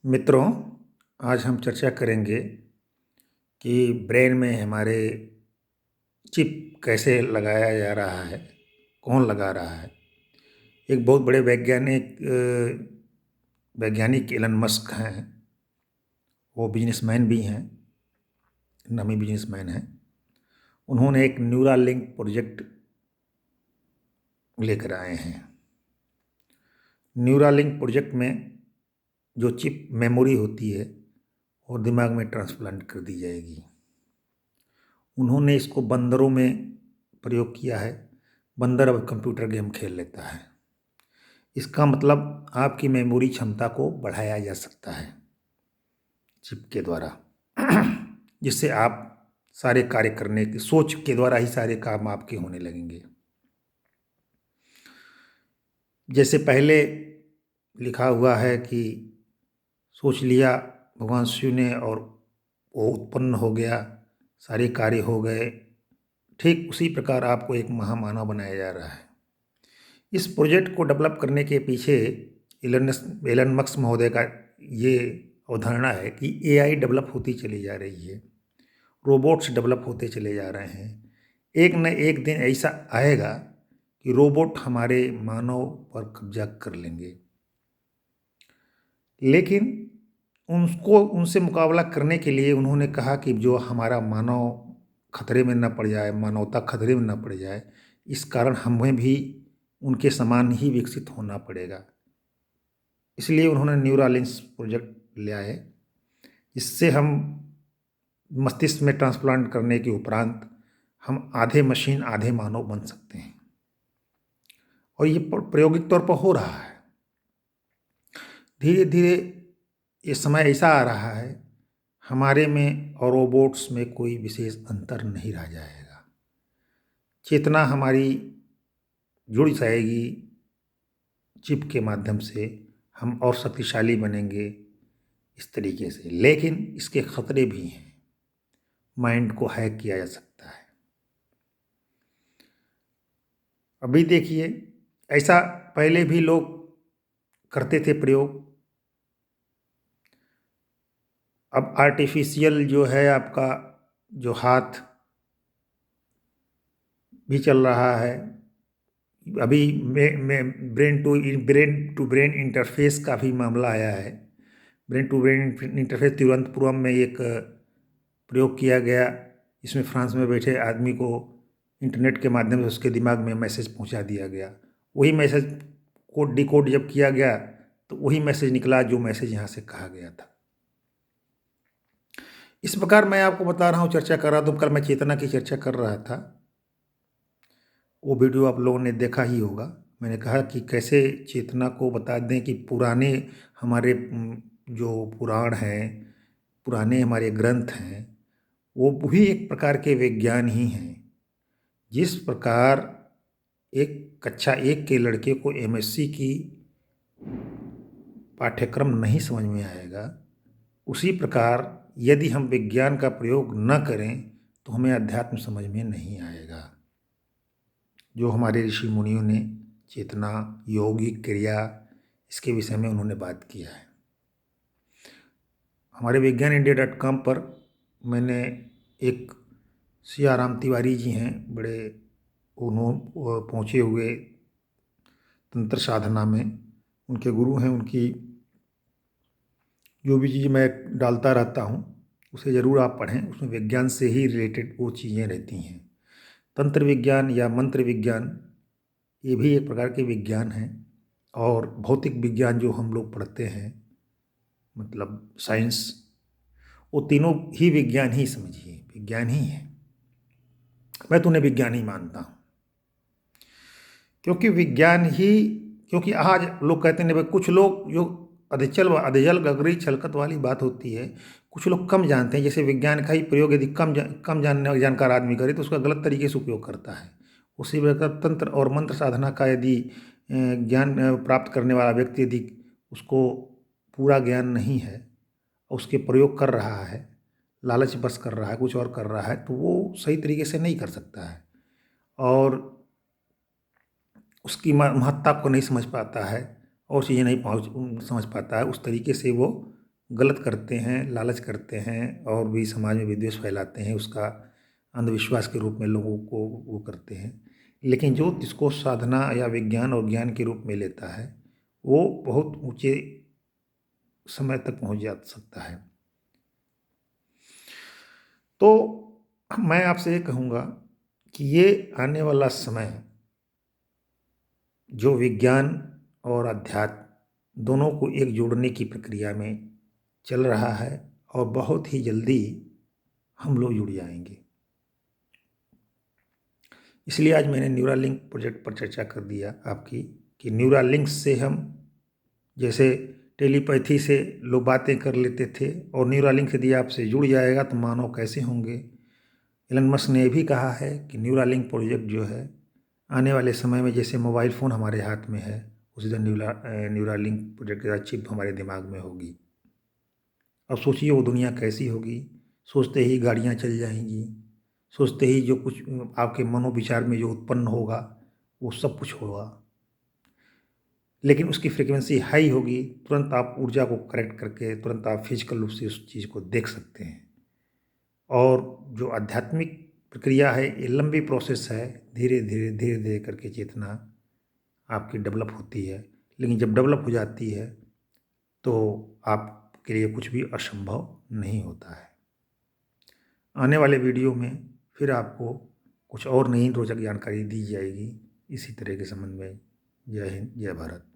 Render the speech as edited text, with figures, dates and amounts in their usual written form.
मित्रों, आज हम चर्चा करेंगे कि ब्रेन में हमारे चिप कैसे लगाया जा रहा है, कौन लगा रहा है। एक बहुत बड़े वैज्ञानिक एलन मस्क हैं। वो बिजनेसमैन भी हैं, नामी बिजनेसमैन हैं। उन्होंने एक न्यूरालिंक प्रोजेक्ट लेकर आए हैं। न्यूरालिंक प्रोजेक्ट में जो चिप मेमोरी होती है वो दिमाग में ट्रांसप्लांट कर दी जाएगी। उन्होंने इसको बंदरों में प्रयोग किया है। बंदर अब कंप्यूटर गेम खेल लेता है। इसका मतलब आपकी मेमोरी क्षमता को बढ़ाया जा सकता है चिप के द्वारा, जिससे आप सारे कार्य करने की सोच के द्वारा ही सारे काम आपके होने लगेंगे। जैसे पहले लिखा हुआ है कि सोच लिया भगवान शिव ने और वो उत्पन्न हो गया, सारे कार्य हो गए। ठीक उसी प्रकार आपको एक महामानव बनाया जा रहा है। इस प्रोजेक्ट को डेवलप करने के पीछे एलन मस्क महोदय का ये अवधारणा है कि एआई डेवलप होती चली जा रही है, रोबोट्स डेवलप होते चले जा रहे हैं। एक न एक दिन ऐसा आएगा कि रोबोट हमारे मानव पर कब्जा कर लेंगे, लेकिन उनसे मुकाबला करने के लिए उन्होंने कहा कि जो हमारा मानव खतरे में न पड़ जाए, मानवता खतरे में न पड़ जाए, इस कारण हमें भी उनके समान ही विकसित होना पड़ेगा। इसलिए उन्होंने न्यूरालिंक्स प्रोजेक्ट लिया है, जिससे हम मस्तिष्क में ट्रांसप्लांट करने के उपरांत हम आधे मशीन आधे मानव बन सकते हैं। और ये प्रायोगिक तौर पर हो रहा है। धीरे धीरे ये समय ऐसा आ रहा है, हमारे में और रोबोट्स में कोई विशेष अंतर नहीं रह जाएगा। चेतना हमारी जुड़ जाएगी चिप के माध्यम से, हम और शक्तिशाली बनेंगे इस तरीके से। लेकिन इसके खतरे भी हैं। माइंड को हैक किया जा सकता है। अभी देखिए, ऐसा पहले भी लोग करते थे प्रयोग। अब आर्टिफिशियल जो है आपका जो हाथ भी चल रहा है। अभी ब्रेन टू ब्रेन इंटरफेस का भी मामला आया है। Brain to brain interface Thiruvananthapuram में एक प्रयोग किया गया। इसमें फ्रांस में बैठे आदमी को इंटरनेट के माध्यम से उसके दिमाग में मैसेज पहुंचा दिया गया। वही मैसेज कोड डिकोड जब किया गया तो वही मैसेज निकला जो मैसेज यहाँ से कहा गया था। इस प्रकार मैं आपको बता रहा हूँ, चर्चा कर रहा था। तो कल मैं चेतना की चर्चा कर रहा था। वो वीडियो आप लोगों ने देखा ही होगा। मैंने कहा कि कैसे चेतना को बता दें कि पुराने हमारे जो पुराण हैं, पुराने हमारे ग्रंथ हैं, वो भी एक प्रकार के विज्ञान ही हैं। जिस प्रकार एक कक्षा 1 के लड़के को एमएससी की पाठ्यक्रम नहीं समझ में आएगा, उसी प्रकार यदि हम विज्ञान का प्रयोग न करें तो हमें अध्यात्म समझ में नहीं आएगा। जो हमारे ऋषि मुनियों ने चेतना, यौगिक क्रिया, इसके विषय में उन्होंने बात किया है। हमारे विज्ञान-इंडिया.com पर मैंने एक सियाराम तिवारी जी हैं, बड़े पहुँचे हुए तंत्र साधना में, उनके गुरु हैं। उनकी जो भी चीज़ मैं डालता रहता हूँ उसे ज़रूर आप पढ़ें। उसमें विज्ञान से ही रिलेटेड वो चीज़ें रहती हैं। तंत्र विज्ञान या मंत्र विज्ञान, ये भी एक प्रकार के विज्ञान हैं। और भौतिक विज्ञान जो हम लोग पढ़ते हैं, मतलब साइंस, वो तीनों ही विज्ञान ही समझिए, विज्ञान ही है। मैं तो उन्हें विज्ञान ही मानता हूँ, क्योंकि आज लोग कहते हैं भाई, कुछ लोग जो अधजल गगरी छलकत वाली बात होती है, कुछ लोग कम जानते हैं। जैसे विज्ञान का ही प्रयोग यदि कम जानकार आदमी करे तो उसका गलत तरीके से उपयोग करता है। उसी प्रकार तंत्र और मंत्र साधना का यदि ज्ञान प्राप्त करने वाला व्यक्ति यदि उसको पूरा ज्ञान नहीं है, उसके प्रयोग कर रहा है, लालच बस कर रहा है, कुछ और कर रहा है, तो वो सही तरीके से नहीं कर सकता है और उसकी महत्ता को नहीं समझ पाता है और चीज़ें नहीं समझ पाता है। उस तरीके से वो गलत करते हैं, लालच करते हैं और भी समाज में विद्वेष फैलाते हैं, उसका अंधविश्वास के रूप में लोगों को वो करते हैं। लेकिन जो इसको साधना या विज्ञान और ज्ञान के रूप में लेता है, वो बहुत ऊँचे समय तक पहुँच जा सकता है। तो मैं आपसे ये कहूँगा कि ये आने वाला समय जो विज्ञान और अध्यात्म दोनों को एक जोड़ने की प्रक्रिया में चल रहा है और बहुत ही जल्दी हम लोग जुड़ जाएंगे। इसलिए आज मैंने न्यूरालिंक प्रोजेक्ट पर चर्चा कर दिया आपकी कि न्यूरालिंक से हम जैसे टेलीपैथी से लोग बातें कर लेते थे और न्यूरालिंक यदि आपसे जुड़ जाएगा तो मानव कैसे होंगे। एलन मस्क ने भी कहा है कि न्यूरालिंक प्रोजेक्ट जो है आने वाले समय में जैसे मोबाइल फ़ोन हमारे हाथ में है, उसी तरह न्यूरालिंक प्रोजेक्ट का चिप हमारे दिमाग में होगी। अब सोचिए वो दुनिया कैसी होगी। सोचते ही गाड़ियाँ चल जाएंगी, सोचते ही जो कुछ आपके मनोविचार में जो उत्पन्न होगा वो सब कुछ होगा। लेकिन उसकी फ्रीक्वेंसी हाई होगी, तुरंत आप ऊर्जा को करेक्ट करके तुरंत आप फिजिकल रूप से उस चीज़ को देख सकते हैं। और जो आध्यात्मिक प्रक्रिया है ये लंबी प्रोसेस है, धीरे धीरे धीरे धीरे करके चेतना आपकी डेवलप होती है। लेकिन जब डेवलप हो जाती है तो आपके लिए कुछ भी असंभव नहीं होता है। आने वाले वीडियो में फिर आपको कुछ और नई रोचक जानकारी दी जाएगी इसी तरह के संबंध में। जय हिंद, जय भारत।